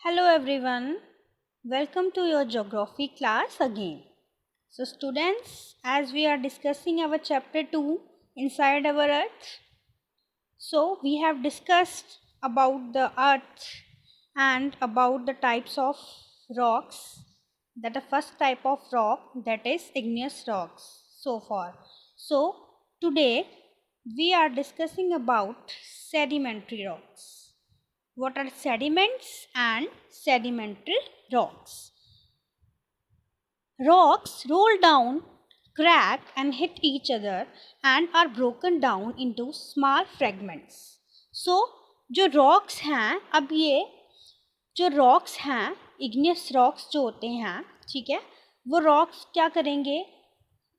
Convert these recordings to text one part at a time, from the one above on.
Hello everyone, welcome to your geography class again. So students, as we are discussing our chapter 2 inside our earth, so we have discussed about the earth and about the types of rocks. That the first type of rock, that is igneous rocks so far. So today we are discussing about sedimentary rocks. What are sediments and sedimentary rocks? Rocks roll down, crack and hit each other and are broken down into small fragments. So जो rocks हैं, अब ये जो rocks हैं, igneous rocks जो होते हैं, ठीक है, वो rocks क्या करेंगे,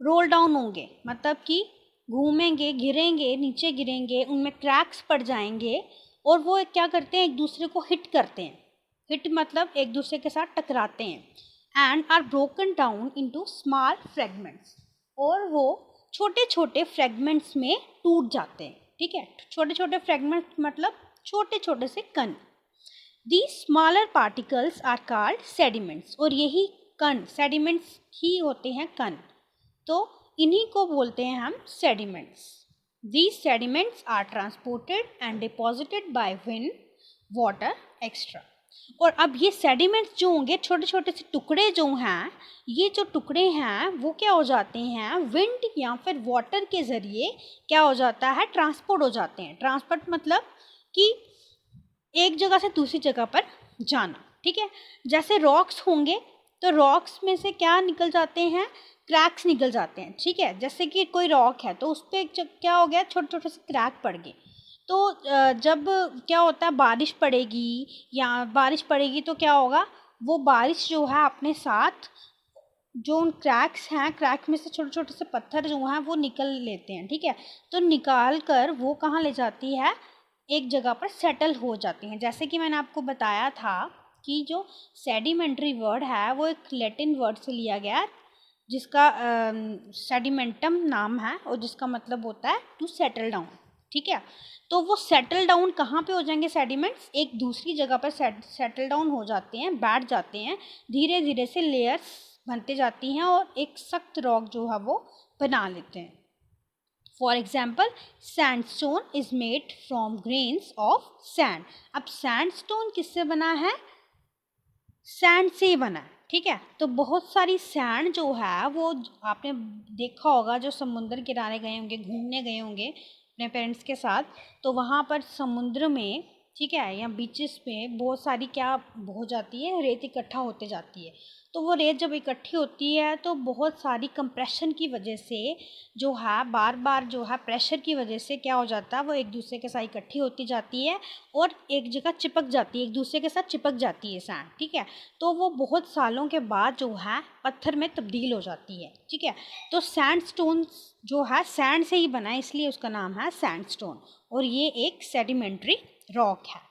रोल डाउन होंगे, मतलब कि घूमेंगे, गिरेंगे, नीचे गिरेंगे, उनमें क्रैक्स पड़ जाएंगे और वो क्या करते हैं, एक दूसरे को हिट करते हैं. हिट मतलब एक दूसरे के साथ टकराते हैं and are broken down into small fragments, और वो छोटे छोटे फ्रेगमेंट्स में टूट जाते हैं. ठीक है, छोटे छोटे फ्रेगमेंट्स मतलब छोटे छोटे से कण. These smaller particles are called sediments, और यही कण sediments ही होते हैं कण, तो इन्हीं को बोलते हैं हम sediments. These sediments are transported and deposited by wind, water, etc. और अब ये sediments जो होंगे, छोटे छोटे से टुकड़े जो हैं, ये जो टुकड़े हैं वो क्या हो जाते हैं, विंड या फिर वाटर के ज़रिए क्या हो जाता है, ट्रांसपोर्ट हो जाते हैं. ट्रांसपोर्ट मतलब कि एक जगह से दूसरी जगह पर जाना. ठीक है, जैसे रॉक्स होंगे तो रॉक्स में से क्या निकल जाते हैं, क्रैक्स निकल जाते हैं. ठीक है, जैसे कि कोई रॉक है तो उस पर क्या हो गया, छोटे छोटे से क्रैक पड़ गए. तो जब क्या होता है, बारिश पड़ेगी तो क्या होगा, वो बारिश जो है अपने साथ जो उन क्रैक्स हैं, क्रैक में से छोटे छोटे से पत्थर जो हैं वो निकल लेते हैं. ठीक है, तो निकाल कर वो कहाँ ले जाती है, एक जगह पर सेटल हो जाती हैं. जैसे कि मैंने आपको बताया था कि जो सेडिमेंट्री वर्ड है वो एक लैटिन वर्ड से लिया गया, जिसका सेडिमेंटम नाम है और जिसका मतलब होता है टू सेटल डाउन. ठीक है, तो वो सेटल डाउन कहाँ पे हो जाएंगे, सेडिमेंट्स एक दूसरी जगह पर सेटल डाउन हो जाते हैं, बैठ जाते हैं, धीरे धीरे से लेयर्स बनते जाती हैं और एक सख्त रॉक जो है वो बना लेते हैं. For example, sandstone is made from grains of sand. अब sandstone किससे बना है, सैंड से बना है. ठीक है, तो बहुत सारी सैंड जो है वो आपने देखा होगा, जो समुद्र किनारे गए होंगे, घूमने गए होंगे अपने पेरेंट्स के साथ, तो वहाँ पर समुद्र में, ठीक है, या बीचेस पे बहुत सारी क्या हो जाती है, रेत इकट्ठा होते जाती है. तो वो रेत जब इकट्ठी होती है तो बहुत सारी कंप्रेशन की वजह से जो है, बार बार जो है प्रेशर की वजह से क्या हो जाता है, वो एक दूसरे के साथ इकट्ठी होती जाती है और एक जगह चिपक जाती है, एक दूसरे के साथ चिपक जाती है सैंड. ठीक है, तो वो बहुत सालों के बाद जो है पत्थर में तब्दील हो जाती है. ठीक है, तो सैंडस्टोन जो है सैंड से ही बना है, इसलिए उसका नाम है सैंडस्टोन, और ये एक सेडिमेंट्री रॉक है.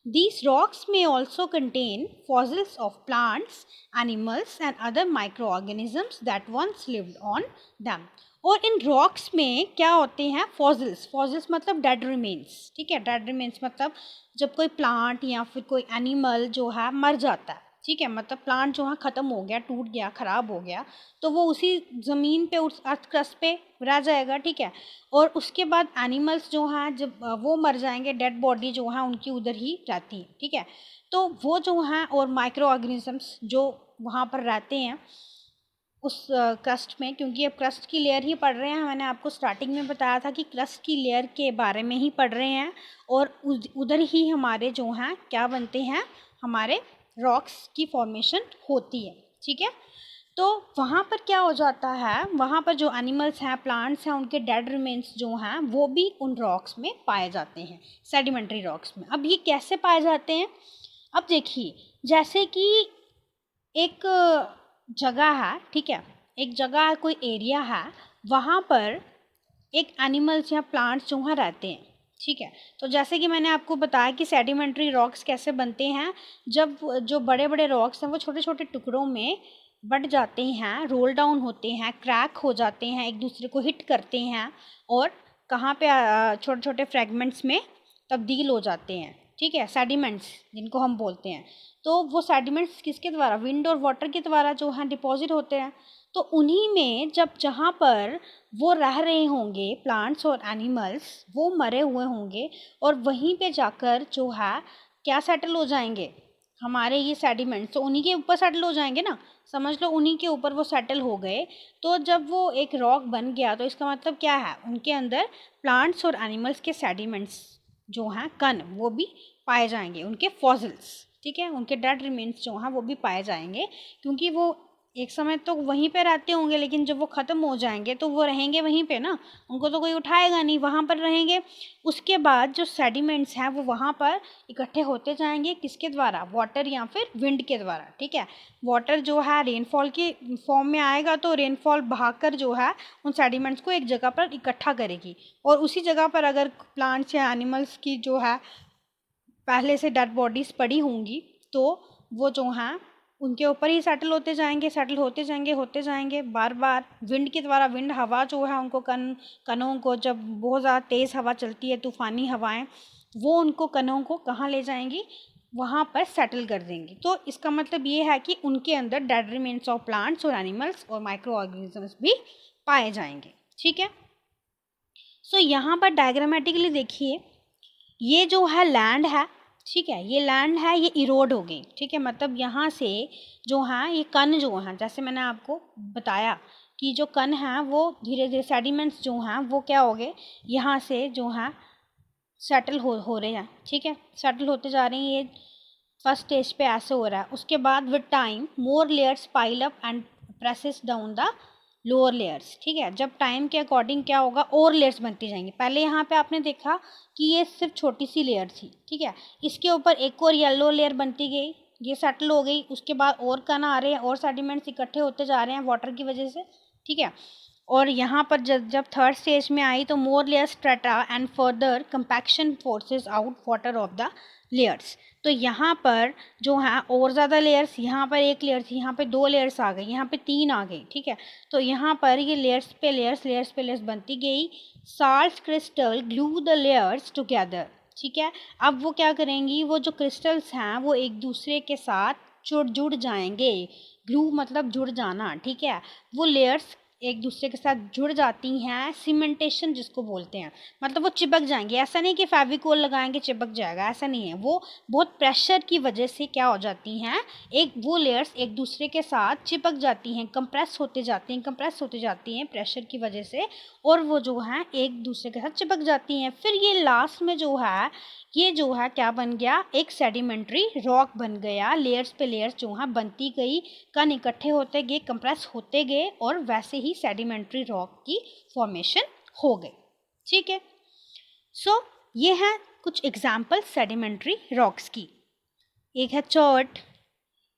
These rocks may also contain fossils of plants, animals and other microorganisms that once lived on them. और इन रॉक्स में क्या होते हैं, फॉसिल्स मतलब डेड रिमेन्स. ठीक है, डेड रिमेन्स मतलब जब कोई प्लांट या फिर कोई एनिमल जो है मर जाता है. ठीक है, मतलब प्लांट जो है ख़त्म हो गया, टूट गया, ख़राब हो गया, तो वो उसी ज़मीन पे, उस अर्थ क्रस्ट पे रह जाएगा. ठीक है, और उसके बाद एनिमल्स जो हैं जब वो मर जाएंगे, डेड बॉडी जो है उनकी उधर ही रहती है. ठीक है, तो वो जो हैं और माइक्रो ऑर्गेनिजम्स जो वहाँ पर रहते हैं उस क्रस्ट में, क्योंकि अब क्रस्ट की लेयर ही पढ़ रहे हैं, मैंने आपको स्टार्टिंग में बताया था कि क्रस्ट की लेयर के बारे में ही पढ़ रहे हैं, और उधर ही हमारे जो हैं क्या बनते हैं, हमारे रॉक्स की फॉर्मेशन होती है. ठीक है, तो वहाँ पर क्या हो जाता है, वहाँ पर जो एनिमल्स हैं, प्लांट्स हैं, उनके डेड रिमेन्स जो हैं वो भी उन रॉक्स में पाए जाते हैं, सेडिमेंट्री रॉक्स में. अब ये कैसे पाए जाते हैं, अब देखिए, जैसे कि एक जगह है, ठीक है, एक जगह, कोई एरिया है, वहाँ पर एक एनिमल्स या प्लांट्स जो हैं रहते हैं. ठीक है, तो जैसे कि मैंने आपको बताया कि सेडिमेंट्री रॉक्स कैसे बनते हैं, जब जो बड़े बड़े रॉक्स हैं वो छोटे छोटे टुकड़ों में बट जाते हैं, रोल डाउन होते हैं, क्रैक हो जाते हैं, एक दूसरे को हिट करते हैं और कहाँ पे छोटे छोटे फ्रेगमेंट्स में तब्दील हो जाते हैं. ठीक है, सेडिमेंट्स जिनको हम बोलते हैं। तो वो सेडिमेंट्स किसके द्वारा, विंड और वाटर के द्वारा जो है डिपॉजिट होते हैं। तो उन्हीं में जब जहाँ पर वो रह रहे होंगे प्लांट्स और एनिमल्स, वो मरे हुए होंगे और वहीं पे जाकर जो है क्या सेटल हो जाएंगे, हमारे ये सेडिमेंट्स, तो उन्हीं के ऊपर सेटल हो जाएंगे ना, समझ लो उन्हीं के ऊपर वो सेटल हो गए। तो जब वो एक रॉक बन गया तो इसका मतलब क्या है, उनके अंदर प्लांट्स और एनिमल्स के सेडिमेंट्स जो हैं कण वो भी पाए जाएंगे, उनके फॉसिल्स, ठीक है, उनके डेड रिमेन्स जो हैं वो भी पाए जाएंगे। क्योंकि वो एक समय तो वहीं पे रहते होंगे, लेकिन जब वो ख़त्म हो जाएंगे तो वो रहेंगे वहीं पे ना, उनको तो कोई उठाएगा नहीं, वहाँ पर रहेंगे। उसके बाद जो सेडिमेंट्स हैं वो वहाँ पर इकट्ठे होते जाएंगे, किसके द्वारा, वाटर या फिर विंड के द्वारा, ठीक है। वाटर जो है रेनफॉल के फॉर्म में आएगा, तो रेनफॉल बहाकर जो है उन सेडिमेंट्स को एक जगह पर इकट्ठा करेगी, और उसी जगह पर अगर प्लांट्स या एनिमल्स की जो है पहले से डेड बॉडीज़ पड़ी होंगी, तो वो जो हैं उनके ऊपर ही सेटल होते जाएंगे, सेटल होते जाएंगे बार बार विंड के द्वारा। विंड हवा जो है उनको कणों को, जब बहुत ज़्यादा तेज़ हवा चलती है, तूफ़ानी हवाएं, वो उनको कणों को कहाँ ले जाएंगी, वहाँ पर सेटल कर देंगी। तो इसका मतलब ये है कि उनके अंदर डेड रिमेन्स ऑफ प्लांट्स और एनिमल्स और माइक्रो ऑर्गेनिजम्स भी पाए जाएंगे, ठीक है। सो यहाँ पर डायग्रामेटिकली देखिए, ये जो है लैंड है, ठीक है, ये लैंड है, ये इरोड हो गई, ठीक है। मतलब यहाँ से जो है ये कण जो हैं, जैसे मैंने आपको बताया कि जो कण हैं वो धीरे धीरे सेडिमेंट्स जो हैं वो क्या हो गए, यहाँ से जो है सेटल हो रहे हैं, ठीक है, सेटल होते जा रहे हैं। ये फर्स्ट स्टेज पे ऐसे हो रहा है। उसके बाद with time more layers pile up and presses down the lower layers, ठीक है। जब टाइम के अकॉर्डिंग क्या होगा, और लेयर्स बनती जाएंगी। पहले यहाँ पे आपने देखा कि ये सिर्फ छोटी सी लेयर थी, ठीक है, इसके ऊपर एक और येलो लेयर बनती गई, ये सेटल हो गई। उसके बाद और कण आ रहे हैं, और सेडिमेंट्स इकट्ठे होते जा रहे हैं वाटर की वजह से, ठीक है। और यहाँ पर जब थर्ड स्टेज में आई तो more layer strata and further compaction forces out water of the layers. तो यहाँ पर जो है और ज़्यादा लेयर्स, यहाँ पर एक लेयर थी, यहाँ पे दो लेयर्स आ गई, यहाँ पे तीन आ गई, ठीक है। तो यहाँ पर ये लेयर्स पे लेयर्स बनती गई। Salt crystal glue the layers together, ठीक है। अब वो क्या करेंगी, वो जो क्रिस्टल्स हैं वो एक दूसरे के साथ जुड़ जाएंगे। ग्लू मतलब जुड़ जाना, ठीक है। वो लेयर्स एक दूसरे के साथ जुड़ जाती हैं, सीमेंटेशन जिसको बोलते हैं, मतलब वो चिपक जाएंगे। ऐसा नहीं कि फेविकोल लगाएंगे चिपक जाएगा, ऐसा नहीं है। वो बहुत प्रेशर की वजह से क्या हो जाती हैं, एक वो लेयर्स एक दूसरे के साथ चिपक जाती हैं, कंप्रेस होते जाती हैं प्रेशर की वजह से, और वो जो है एक दूसरे के साथ चिपक जाती हैं। फिर ये लास्ट में जो है ये जो है क्या बन गया, एक सेडिमेंट्री रॉक बन गया। लेयर्स पे लेयर्स जो है बनती गई, कण इकट्ठे होते गए, कंप्रेस होते गए, और वैसे ही सेडिमेंट्री रॉक की फॉर्मेशन हो गई, ठीक है। सो ये हैं कुछ एग्जाम्पल सेडिमेंट्री रॉक्स की। एक है चर्ट,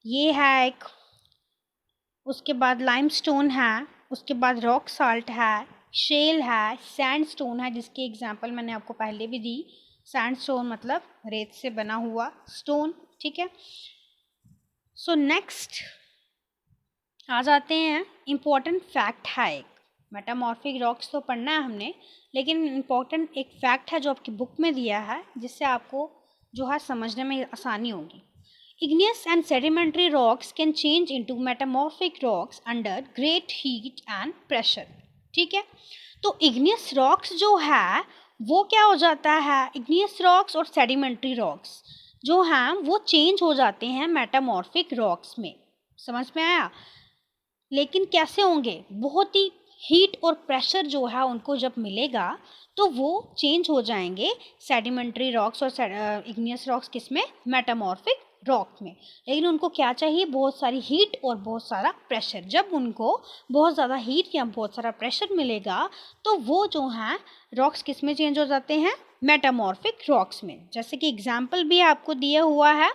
ये है एक, उसके बाद लाइमस्टोन है, उसके बाद रॉक साल्ट है, शेल है, सैंडस्टोन है, जिसकी एग्जांपल मैंने आपको पहले भी दी। सैंडस्टोन मतलब रेत से बना हुआ स्टोन, ठीक है। सो नेक्स्ट आ जाते हैं, इम्पोर्टेंट फैक्ट है एक, मेटामॉर्फिक रॉक्स तो पढ़ना है हमने, लेकिन इम्पोर्टेंट एक फैक्ट है जो आपकी बुक में दिया है, जिससे आपको जो है समझने में आसानी होगी। Igneous and sedimentary rocks can change into metamorphic rocks under great heat and pressure, ठीक है। तो igneous rocks जो है वो क्या हो जाता है, igneous rocks और sedimentary rocks जो हैं वो चेंज हो जाते हैं मेटामॉर्फिक रॉक्स में, समझ में आया। लेकिन कैसे होंगे, बहुत ही हीट और प्रेशर जो है उनको जब मिलेगा तो वो चेंज हो जाएंगे सेडिमेंट्री रॉक्स और इग्नियस रॉक्स किसमें, मेटामॉर्फिक रॉक में। लेकिन उनको क्या चाहिए, बहुत सारी हीट और बहुत सारा प्रेशर। जब उनको बहुत ज़्यादा हीट या बहुत सारा प्रेशर मिलेगा तो वो जो हैं रॉक्स किस में चेंज हो जाते हैं, मेटामॉर्फिक रॉक्स में। जैसे कि एग्जाम्पल भी आपको दिया हुआ है,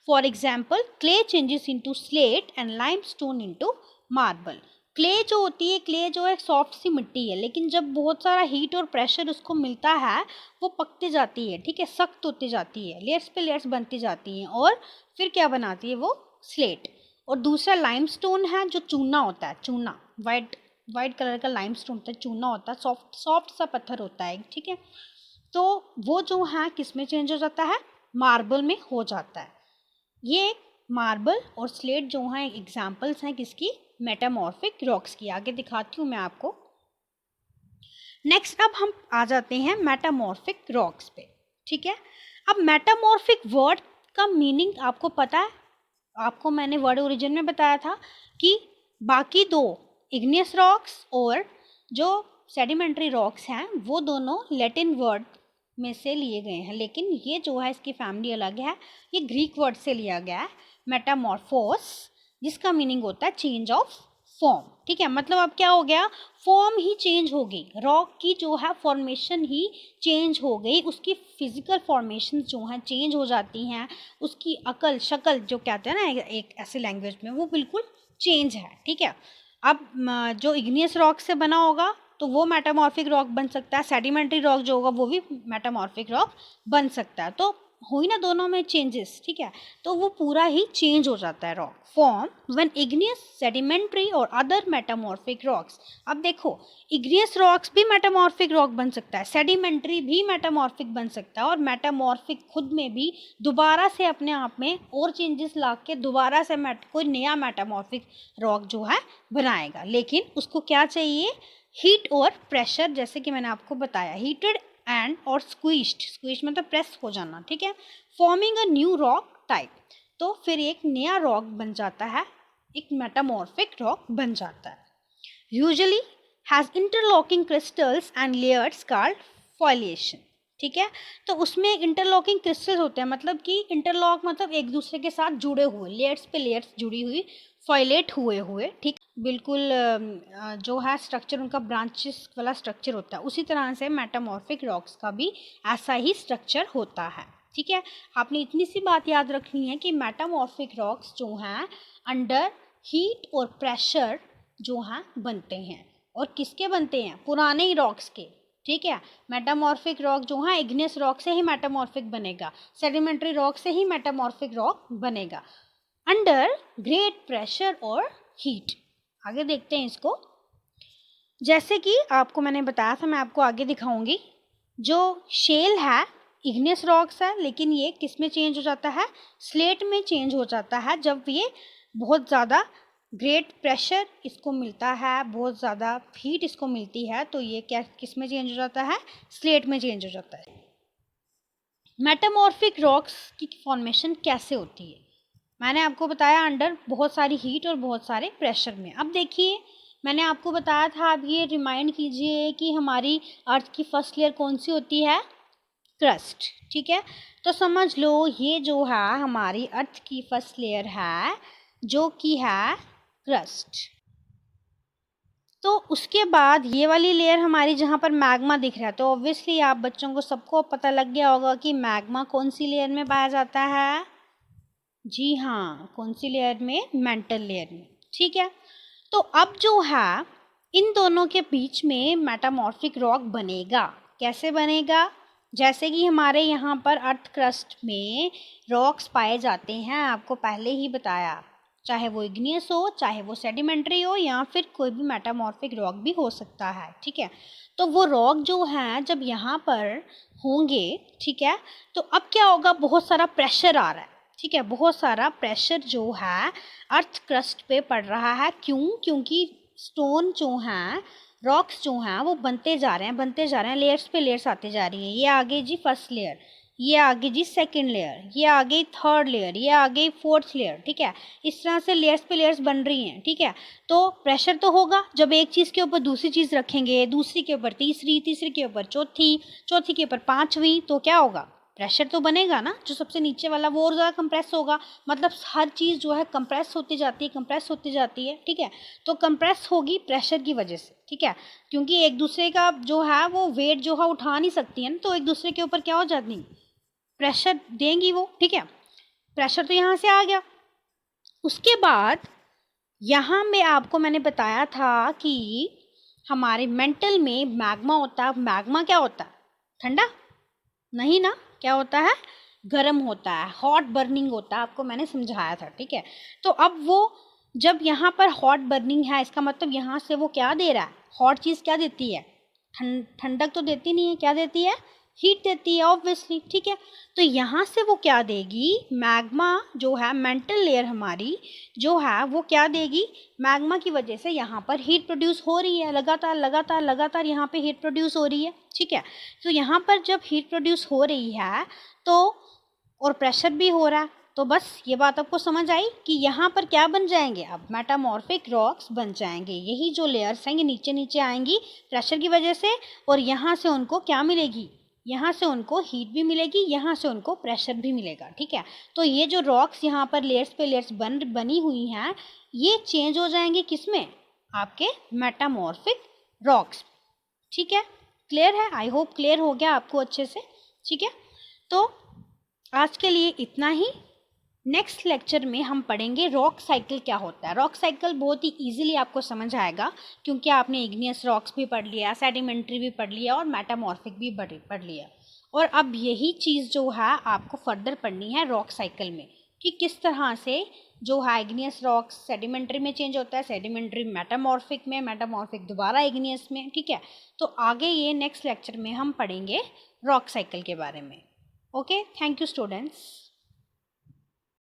for example clay changes into slate and limestone into marble. Clay जो होती है, क्ले जो एक सॉफ्ट सी मिट्टी है, लेकिन जब बहुत सारा हीट और प्रेशर उसको मिलता है वो पकते जाती है, ठीक है, सख्त होती जाती है, लेयर्स पे लेयर्स बनती जाती हैं, और फिर क्या बनाती है वो स्लेट। और दूसरा लाइमस्टोन है जो चूना होता है, चूना वाइट कलर का लाइमस्टोन होता है, चूना होता है, सॉफ्ट सा पत्थर होता है, ठीक है। तो वो जो है किस में चेंज हो जाता है, मार्बल में हो जाता है। ये मार्बल और स्लेट जो हैं एग्जाम्पल्स हैं किसकी, मेटामॉर्फिक रॉक्स की। आगे दिखाती हूँ मैं आपको। नेक्स्ट अब हम आ जाते हैं मेटामॉर्फिक रॉक्स पे, ठीक है। अब मेटामॉर्फिक वर्ड का मीनिंग आपको पता है, आपको मैंने वर्ड ओरिजिन में बताया था कि बाकी दो इग्नियस रॉक्स और जो सेडिमेंट्री रॉक्स हैं वो दोनों लैटिन वर्ड में से लिए गए हैं, लेकिन ये जो है इसकी फैमिली अलग है, ये ग्रीक वर्ड से लिया गया है मेटामॉर्फोस, जिसका मीनिंग होता है चेंज ऑफ फॉर्म, ठीक है। मतलब अब क्या हो गया, फॉर्म ही चेंज हो गई, रॉक की जो है फॉर्मेशन ही चेंज हो गई, उसकी फिजिकल फॉर्मेशन जो हैं चेंज हो जाती हैं, उसकी अकल शक्ल जो कहते हैं ना एक ऐसे लैंग्वेज में, वो बिल्कुल चेंज है, ठीक है। अब जो इग्नियस रॉक से बना होगा तो वो मेटामॉर्फिक रॉक बन सकता है, सेडिमेंट्री रॉक जो होगा वो भी मेटामॉर्फिक रॉक बन सकता है। तो हुई ना दोनों में चेंजेस, ठीक है। तो वो पूरा ही चेंज हो जाता है rock form when igneous, sedimentary और अदर मेटामॉर्फिक रॉक्स। अब देखो, इग्नियस रॉक्स भी मेटामॉर्फिक रॉक बन सकता है, सेडिमेंट्री भी मेटामॉर्फिक बन सकता है, और मेटामॉर्फिक खुद में भी दोबारा से अपने आप में और चेंजेस ला के दोबारा से कोई नया मेटामॉर्फिक रॉक जो है बनाएगा। लेकिन उसको क्या चाहिए, हीट और प्रेशर, जैसे कि मैंने आपको बताया, हीटेड एंड और स्क्वीज्ड मतलब प्रेस हो जाना, ठीक है, forming a new rock type. तो फिर एक नया रॉक बन जाता है, एक मेटामॉर्फिक रॉक बन जाता है। Usually has interlocking crystals and layers called foliation, ठीक है। तो उसमें इंटरलॉकिंग क्रिस्टल्स होते हैं, मतलब कि इंटरलॉक मतलब एक दूसरे के साथ जुड़े हुए, लेयर्स पे लेयर्स जुड़ी हुई, फॉइलेट हुए, ठीक, बिल्कुल जो है स्ट्रक्चर उनका ब्रांचेस वाला स्ट्रक्चर होता है, उसी तरह से मेटामॉर्फिक रॉक्स का भी ऐसा ही स्ट्रक्चर होता है, ठीक है। आपने इतनी सी बात याद रखनी है कि मेटामॉर्फिक रॉक्स जो हैं अंडर हीट और प्रेशर जो हैं बनते हैं, और किसके बनते हैं, पुराने ही रॉक्स के, ठीक है। मेटामॉर्फिक रॉक जो है इग्नियस रॉक से ही मेटामॉर्फिक बनेगा, सेडिमेंट्री रॉक से ही मेटामॉर्फिक रॉक बनेगा अंडर ग्रेट प्रेशर और हीट। आगे देखते हैं इसको। जैसे कि आपको मैंने बताया था, मैं आपको आगे दिखाऊंगी, जो शेल है इग्नियस रॉक्स है, लेकिन ये किस में चेंज हो जाता है, स्लेट में चेंज हो जाता है, जब ये बहुत ज़्यादा ग्रेट प्रेशर इसको मिलता है, बहुत ज़्यादा हीट इसको मिलती है, तो ये क्या किस में चेंज हो जाता है, स्लेट में चेंज हो जाता है। मेटामॉर्फिक रॉक्स की फॉर्मेशन कैसे होती है, मैंने आपको बताया अंडर बहुत सारी हीट और बहुत सारे प्रेशर में। अब देखिए, मैंने आपको बताया था, अब ये रिमाइंड कीजिए कि हमारी अर्थ की फर्स्ट लेयर कौन सी होती है, क्रस्ट, ठीक है। तो समझ लो ये जो है हमारी अर्थ की फर्स्ट लेयर है, जो कि है क्रस्ट। तो उसके बाद ये वाली लेयर हमारी जहाँ पर मैग्मा दिख रहा है, तो ऑब्वियसली आप बच्चों को सबको पता लग गया होगा कि मैग्मा कौन सी लेयर में पाया जाता है, जी हाँ, कौन सी लेयर में, मेंटल लेयर में, ठीक है। तो अब जो है इन दोनों के बीच में मेटामॉर्फिक रॉक बनेगा, कैसे बनेगा, जैसे कि हमारे यहाँ पर अर्थ क्रस्ट में रॉक्स पाए जाते हैं, आपको पहले ही बताया, चाहे वो इग्नियस हो, चाहे वो सेडिमेंट्री हो, या फिर कोई भी मेटामॉर्फिक रॉक भी हो सकता है, ठीक है। तो वो रॉक जो हैं जब यहाँ पर होंगे, ठीक है, तो अब क्या होगा, बहुत सारा प्रेशर आ रहा है, ठीक है, बहुत सारा प्रेशर जो है अर्थ क्रस्ट पे पड़ रहा है। क्यों, क्योंकि स्टोन जो हैं, रॉक्स जो हैं वो बनते जा रहे हैं, लेयर्स पे लेयर्स आते जा रही हैं। ये आगे जी फर्स्ट लेयर, ये आगे जी सेकंड लेयर, ये आगे थर्ड लेयर, ये आगे फोर्थ लेयर, ठीक है। इस तरह से लेयर्स पे लेयर्स बन रही हैं, ठीक है। तो प्रेशर तो होगा, जब एक चीज़ के ऊपर दूसरी चीज़ रखेंगे, दूसरी के ऊपर तीसरी, तीसरी के ऊपर चौथी, चौथी के ऊपर पांचवी, तो क्या होगा, प्रेशर तो बनेगा ना, जो सबसे नीचे वाला वो और ज़्यादा कंप्रेस होगा, मतलब हर चीज़ जो है कंप्रेस होती जाती है, कंप्रेस होती जाती है, ठीक है। तो कंप्रेस होगी प्रेशर की वजह से, ठीक है, क्योंकि एक दूसरे का जो है वो वेट जो है उठा नहीं सकती है ना, तो एक दूसरे के ऊपर क्या हो जाती है, प्रेशर देंगी वो, ठीक है। प्रेशर तो यहाँ से आ गया। उसके बाद यहाँ में आपको मैंने बताया था कि हमारे मेंटल में मैग्मा होता है। मैग्मा क्या होता है, ठंडा नहीं ना, क्या होता है, गर्म होता है, हॉट बर्निंग होता है, आपको मैंने समझाया था, ठीक है। तो अब वो जब यहाँ पर हॉट बर्निंग है, इसका मतलब यहाँ से वो क्या दे रहा है, हॉट चीज़ क्या देती है, ठंडक तो देती नहीं है, क्या देती है, हीट देती है ऑब्वियसली, ठीक है। तो यहाँ से वो क्या देगी, मैग्मा जो है मेंटल लेयर हमारी जो है वो क्या देगी, मैग्मा की वजह से यहाँ पर हीट प्रोड्यूस हो रही है, लगातार लगातार लगातार यहाँ पे हीट प्रोड्यूस हो रही है, ठीक है। तो यहाँ पर जब हीट प्रोड्यूस हो रही है तो और प्रेशर भी हो रहा है, तो बस ये बात आपको समझ आई कि यहाँ पर क्या बन जाएंगे, अब मेटामॉर्फिक रॉक्स बन जाएंगे। यही जो लेयर्स हैं ये नीचे नीचे आएंगी प्रेशर की वजह से, और यहाँ से उनको क्या मिलेगी, यहाँ से उनको हीट भी मिलेगी, यहाँ से उनको प्रेशर भी मिलेगा, ठीक है। तो ये जो रॉक्स यहाँ पर लेयर्स पे लेयर्स बनी हुई हैं ये चेंज हो जाएंगे किसमें, आपके मेटामॉर्फिक रॉक्स, ठीक है। क्लियर है, आई होप क्लियर हो गया आपको अच्छे से, ठीक है। तो आज के लिए इतना ही। नेक्स्ट लेक्चर में हम पढ़ेंगे रॉक साइकिल क्या होता है। रॉक साइकिल बहुत ही इजीली आपको समझ आएगा क्योंकि आपने इग्नियस रॉक्स भी पढ़ लिया, सेडिमेंट्री भी पढ़ लिया और मेटामॉर्फिक भी पढ़ लिया। और अब यही चीज़ जो है आपको फर्दर पढ़नी है रॉक साइकिल में कि किस तरह से जो है इग्नियस रॉक्स सेडिमेंट्री में चेंज होता है, सेडिमेंट्री मेटामॉर्फिक में, मेटामॉर्फिक दोबारा इग्नियस में, ठीक है। तो आगे ये नेक्स्ट लेक्चर में हम पढ़ेंगे रॉक साइकिल के बारे में। Okay, thank you students.